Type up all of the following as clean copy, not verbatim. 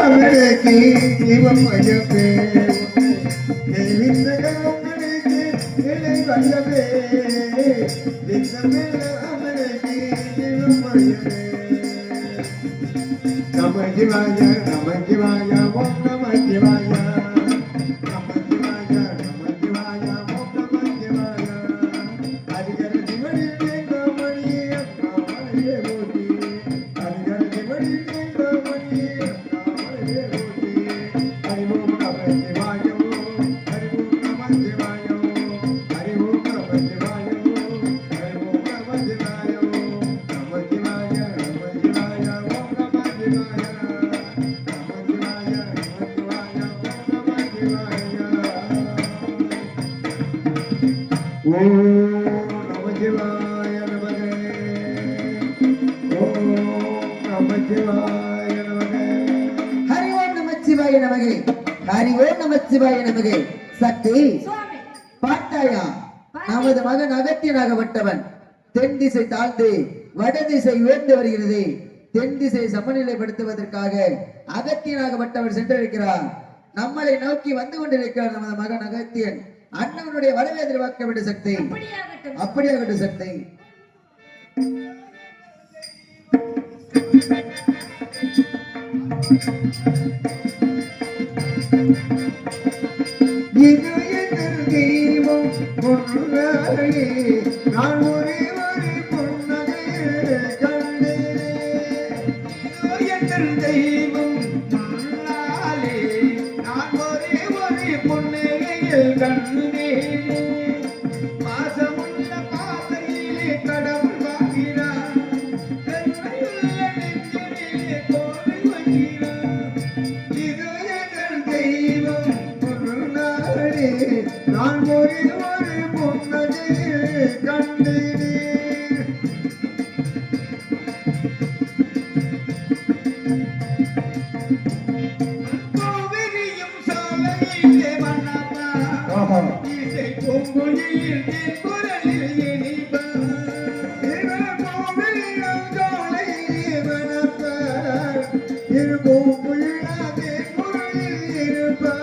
அமரகி சிவமயமே தேவிந்தகமணிக்கு இலை வல்லவே விந்தமில்ல அமரகி சிவமயமே நம சிவாய ஓம் நம சிவாய ஓம் நம சிவாய நமக ஓம் நம சிவாய நமக ஹரி ஓம் நம சிவாய நமக ஹரி ஓம் நம சிவாய நமக சக்தி பார்த்தாயா நமது மகன் அகத்தியனாகப்பட்டவன் தென் திசை தாழ்ந்து வடதிசை உயர்ந்து வருகிறது தென் திசை சமநிலைப்படுத்துவதற்காக அகத்தியனாகப்பட்டவர் சென்றிருக்கிறார் நம்மளை நோக்கி வந்து கொண்டிருக்கிறார் நமது மகன் அகத்தியன் அண்ணவனுடைய வரவை எதிர்பார்க்க வேண்டும் சக்தி அப்படியாகட்டும் சக்தி தெய்வம் பொன்னாயே நான் ஒரே ஒரு பொன்னகையே கண்டே தெய்வம் பொன்னாலே நான் ஒரே ஒரு பொன்னகையில் கண்டே பாசமுள்ள பாதையிலே கடவுள் வாங்கிறார் கருணையுள்ள நெஞ்சிலே கோவில் வைக்கிறார் இது எங்கள் தெய்வம் நான் ஒரே ஒரு பொன்னகையை கண்டேனே கோவிலியும் சாலையிலே மன்னப்பா இசை பூங்குயில் குரலில் இனிப்பா கோவிலியும் சாலையிலே மன்னப்பா இரு பூங்குயிலாதே குரலில் இருப்பா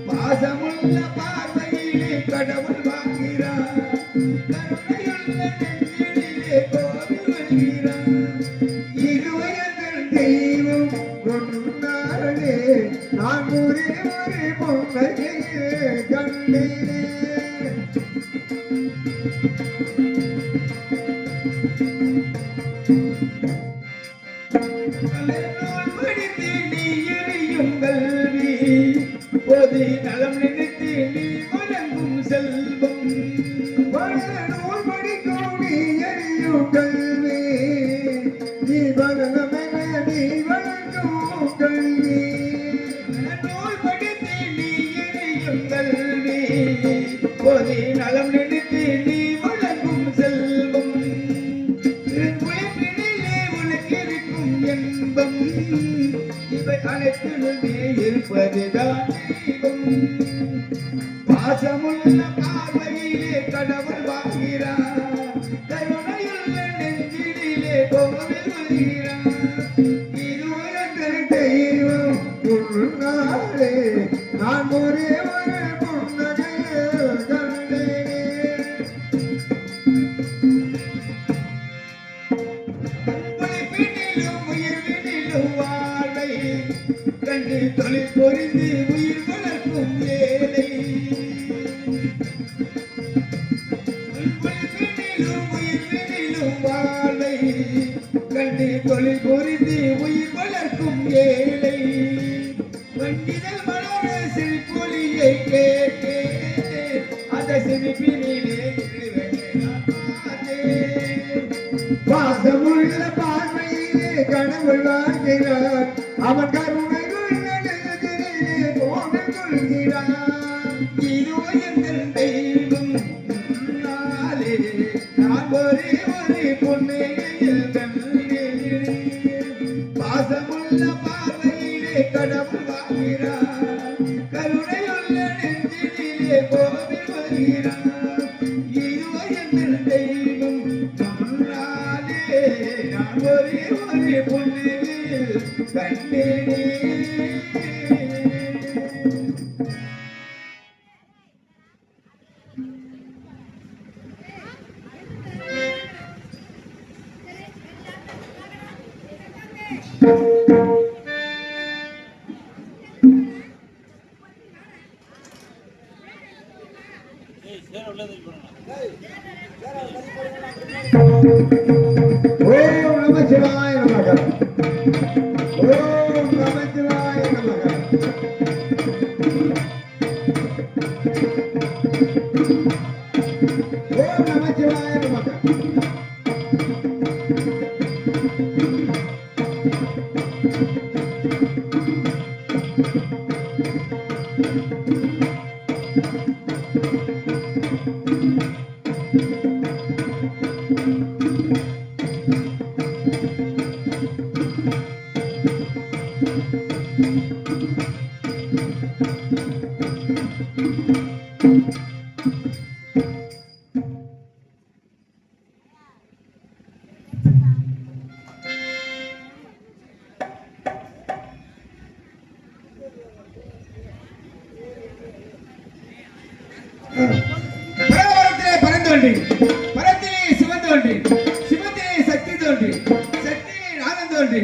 பாசமுள்ள பார்வையிலே கடவுள் வாங்கிறார் கருணையுள்ள நெஞ்சிலே கோவில் வருகிறார் இருவயங்கள் தெய்வம் கொண்டாரே நான் ஒரே ஒரு பொன்னையே கண்டேனே நலம் நினைத்து நீ வழங்கும் செல்வம் நூல் படிக்கும் நீ எரியும் கல்வி நீ வளமென நீ வழங்கும் கல்வி நூல் படித்து நீ எரியும் கல்வி பொதி நலம் நினைத்து நீ வழங்கும் செல்வம் உழைப்பினிலே உனக்கு இருக்கும் என்பம் இவை அனைத்திலுமே இருப்பதுதான் பாசமுள்ள பார்வையிலே கடவுள் வாங்கிறார் கருணையுள்ள நெஞ்சிலே கோவில் வருகிறார் இருவரங்கள் தெய்வம் பொன்னாலே நான் ஒரே ஒரு பொன்னகையை கண்டேனே உழைப்பினிலும் உயிர்வினிலும் வாழ்வை கண்டு தொழில் பொறிந்து உயிர் வளர்க்கும் ஏழை உயிர்வினிலும் வாழ்வை கண்டு தொழில் பொறிந்து உயிர் வளர்க்கும் ஏழை வண்டிதல் மலர சிரிப்பொலியை கேட்டே அந்த சிரிப்பினிலே பாசமுள்ள பார்வையிலே கடவுள் வாழ்கிறார் அவன் கருணை கோவில் கொள்கிறார் இதோ எங்கள் தெய்வம் நாளே நான் ஒரே ஒரு பொன்னையில் கண்டேனே கடவுள் வாழ்கிறார் கருணையுள்ள நெஞ்சிலே கோவில் வருகிறார் இதுவோ எங்கள் தெய்வம் முன்னாலே நான் ஒரே ஒரு பொண்ணில் கண்டேனே ஓம் நம சிவாய நமக ஓம் நம சிவாய நமக ஓம் நம சிவாய நமக பரவரத்திலே பறந்தோன்றி பரத்திலே சிவந்தோன்றி சிவத்திலே சக்தி தோன்றி சக்தியிலே நாதம் தோன்றி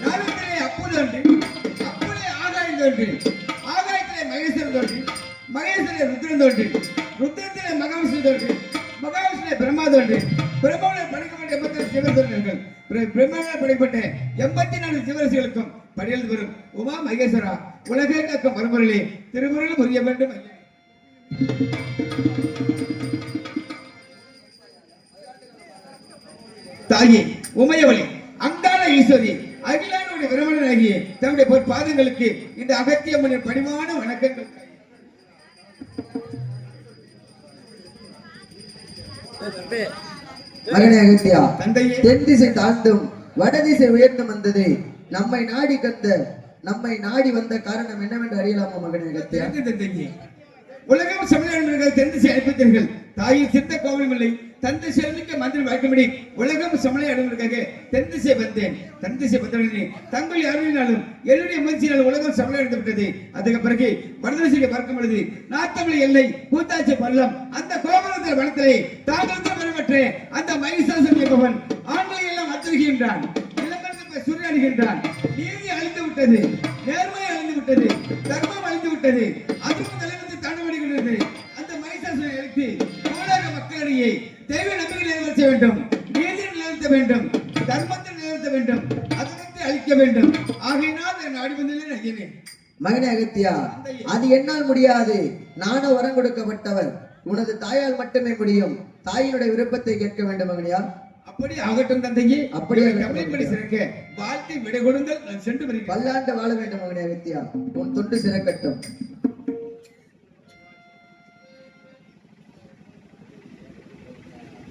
நாதத்திலே அப்பு தோன்றி அப்புலே ஆகாயம் தோன்றி ஆகாயத்திலே மகேஸ்வரன் தோன்றி மகேஸ்வரே ருத்ரன் தோன்றி ருத்ரத்திலே மகாவிஷ்ணு தோன்றி மகாவிஷ்ணுலே பிரம்மா தோன்றி பிரம்மாவிலே படைக்கப்பட்ட 84 சிவசூரர்கள் பிரம்மாவிலே படைக்கப்பட்ட 84 சிவரசிகளுக்கும் படியல் வரும் உமா மகேஸ்வரா உலகே காக்கும் பரம்பொருளே திருமுறையில் புரிய வேண்டும் ஐயா. தாயே உமையவளே அங்காள ஈஸ்வரி அகிலானுடைய விரமணனாகிய தம்முடைய பொற்பாதங்களுக்கு இந்த அகத்தியம்மனின் பணிவான வணக்கங்கள். மகனே அகத்தியா, தந்தையே தென் திசை தாழ்ந்தும் வடதிசை உயர்ந்து வந்தது நம்மை நாடி வந்த காரணம் என்னவென்று அறியலாமா மகனே அகத்தியா? தந்தையே உலகம் சமணர்கள் தென் திசை அனுப்பித்தீர்கள். தாயின் சித்த கோவிலும் இல்லை தந்தை செல்மிக்க மந்திரம் வாய்க்கும்படி உலகம் சமணை அடைவதற்காக தென் திசை வந்தேன். தன் திசை வந்தவுடனே தங்கள் அருளினாலும் என்னுடைய முயற்சியினால் உலகம் சமணை அடைந்து விட்டது. அதுக்கு பிறகு வடதிசையை பார்க்கும் பொழுது நாத்தமிழ் எல்லை கூத்தாச்சி பள்ளம் அந்த கோபுரத்தில் வனத்திலே தாங்கள் பெறப்பட்ட அந்த மகிஷாசுரன் என்பவன் ஆண்களை எல்லாம் அத்துகின்றான், இளங்கற்கு சூரியனுகின்றான். நீதி அழிந்து விட்டது, நேர்மை அழிந்து விட்டது, தர்மம் அழிந்து விட்டது. அதுவும் தலைவத்தை தாண்டவடுகிறது. அந்த மகிஷாசுரனை அழைத்து உலக மக்களிடையே தெய்வ நம்பிக்கை நிலைநிறுத்த வேண்டும், நீதியை நிலைநிறுத்த வேண்டும், தர்மத்தை நிலைநிறுத்த வேண்டும், அதனத்தை அழிக்க வேண்டும். ஆகையினால் என் நாடி வந்தேன் ஐயனே. மகனே அகத்தியா, அது என்னால் முடியாது. நானும் வரம் கொடுக்கப்பட்டவர். உனது தாயால் மட்டுமே முடியும். தாயினுடைய விருப்பத்தை கேட்க வேண்டும் மகனியா. அப்படி ஆகட்டும் தந்தையே. அப்படியே கவலைப்படி சிறக்க வாழ்க்கை விடை கொடுங்கள். நான் சென்று வருகிறேன். பல்லாண்டு வாழ வேண்டும் மகனே அகத்தியா. உன் தொண்டு சிறக்கட்டும்.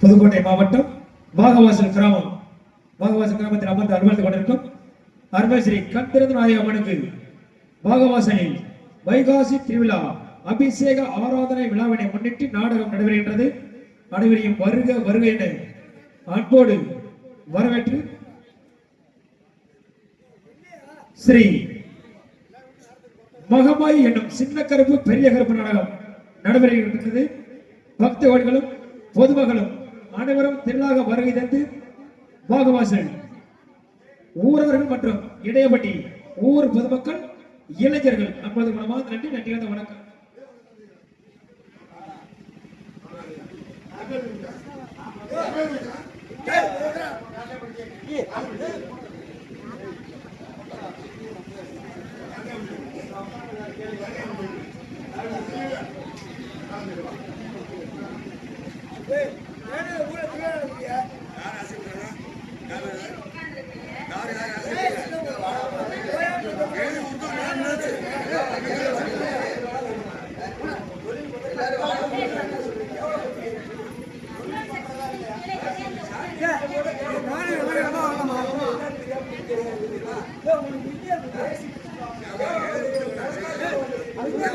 புதுக்கோட்டை மாவட்டம் வாகவாசல் கிராமத்தில் அமர்ந்து அலுவலகத்தில் கொண்டிருக்கும் அருமை ஸ்ரீ கண்திறந்த நாயக அம்மனுக்கு வாகவாசலில் வைகாசி திருவிழா அபிஷேக ஆராதனை விழாவினை முன்னிட்டு நாடகம் நடைபெறுகின்றது. அனைவரையும் வருக வருக என அன்போடு வரவேற்று ஸ்ரீ மகமாய் என்னும் சின்ன கருப்பு பெரிய கருப்பு நாடகம் நடைபெறுகின்றது. பக்தர்களும் பொதுமக்களும் அனைவரும் திரளாக வருகை தந்து வாகவாசல் ஊரவர்கள் மற்றும் இடையப்பட்டி ஊர் பொதுமக்கள் இளைஞர்கள் அப்பொழுது மனமார்ந்த நன்றி. நன்றி வணக்கம். அங்கே